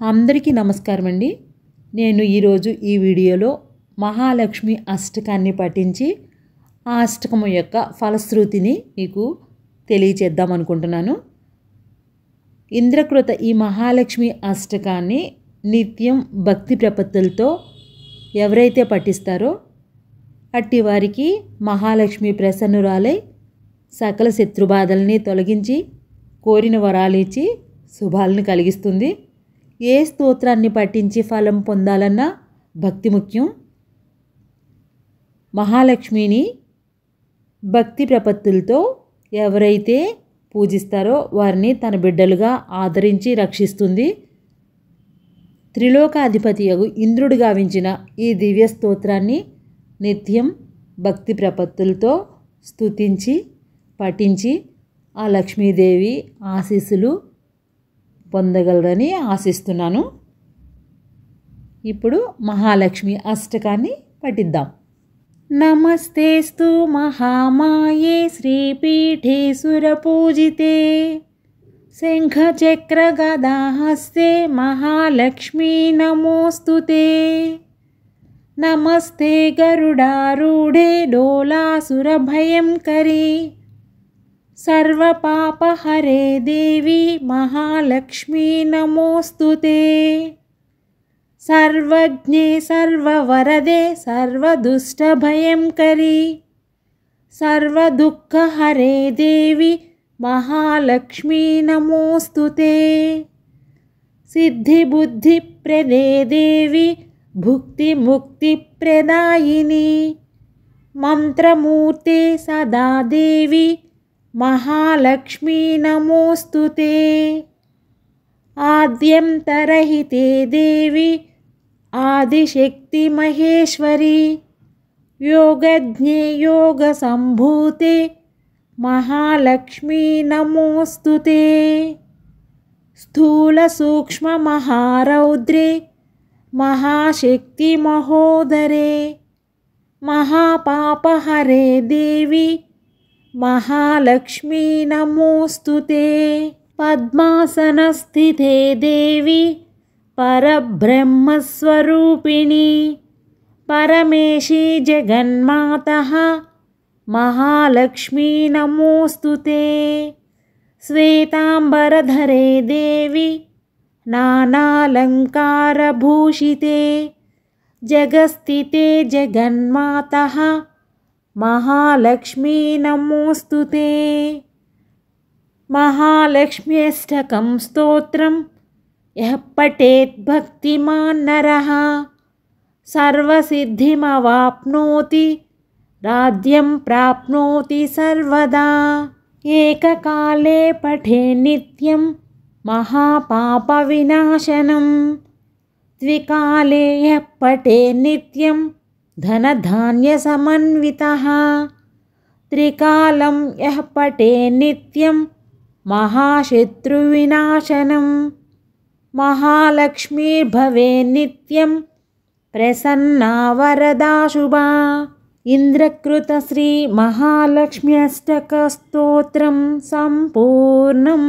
అందరికీ నమస్కారం అండి. నేను ఈరోజు ఈ వీడియోలో మహాలక్ష్మి అష్టకాన్ని పఠించి ఆ అష్టకం యొక్క ఫలశ్రుతిని మీకు తెలియచేద్దాం అనుకుంటున్నాను. ఇంద్రకృత ఈ మహాలక్ష్మి అష్టకాన్ని నిత్యం భక్తి ప్రపత్తులతో ఎవరైతే పఠిస్తారో అట్టి వారికి మహాలక్ష్మి ప్రసన్నురాలై సకల శత్రుబాధల్ని తొలగించి కోరిన వరాలు ఇచ్చి శుభాలను కలిగిస్తుంది. ఏ స్తోత్రాన్ని పఠించి ఫలం పొందాలన్నా భక్తి ముఖ్యం. మహాలక్ష్మిని భక్తి ప్రపత్తులతో ఎవరైతే పూజిస్తారో వారిని తన బిడ్డలుగా ఆదరించి రక్షిస్తుంది. త్రిలోకాధిపతియగు ఇంద్రుడు గావించిన ఈ దివ్య స్తోత్రాన్ని నిత్యం భక్తి ప్రపత్తులతో స్తుతించి పఠించి ఆ లక్ష్మీదేవి ఆశీస్సులు పొందగలరని ఆశిస్తున్నాను. ఇప్పుడు మహాలక్ష్మి అష్టకాన్ని పఠిద్దాం. నమస్తేస్తు మహామాయే శ్రీపీఠే సురపూజితే శంఖచక్ర గదాహస్తే మహాలక్ష్మీ నమోస్తుతే. నమస్తే గరుడారూఢే డోలాసురభయంకరీ सर्वपापहरे देवी महालक्ष्मी नमोस्तुते. सर्वज्ञे सर्ववरदे सर्वदुष्टभयंकरी सर्वदुःखहरे देवी महालक्ष्मी नमोस्तुते. सिद्धिबुद्धिप्रदे देवी भुक्तिमुक्तिप्रदायिनी मंत्रमूर्ते सदा देवी महालक्ष्मी नमोस्तुते. आद्यंतरहिते देवी आदिशक्ति महेश्वरी योगज्ञे योगसंभूते महालक्ष्मी नमोस्तुते. स्थूल सूक्ष्म महारौद्रे महाशक्ति महोदरे महापापहरे देवी महालक्ष्मी नमोस्तुते. पद्मासनस्थिते देवी परब्रह्मस्वरूपिणी परमेशी जगन्मातः महालक्ष्मी नमोस्तुते. श्वेतांबरधरे देवी नानालंकारभूषिते जगस्थिते जगन्मातः महालक्ष्मी नमोस्तुते. महालक्ष्म्यष्टकं स्तोत्रं यः पठेत् भक्तिमान् नरः सर्वसिद्धिमवाप्नोति राज्यं प्राप्नोति सर्वदा. एककाले पठे नित्यं महापापविनाशनं द्विकाले यः पठे नित्यं धनधान्यसमन्वितः त्रिकालं यः पठे नित्यं महाशत्रुविनाशनं. महालक्ष्मीर्भवे नित्यं प्रसन्ना वरदा शुभा. इंद्रकृत श्री महालक्ष्म्यष्टक स्तोत्रं संपूर्णम्.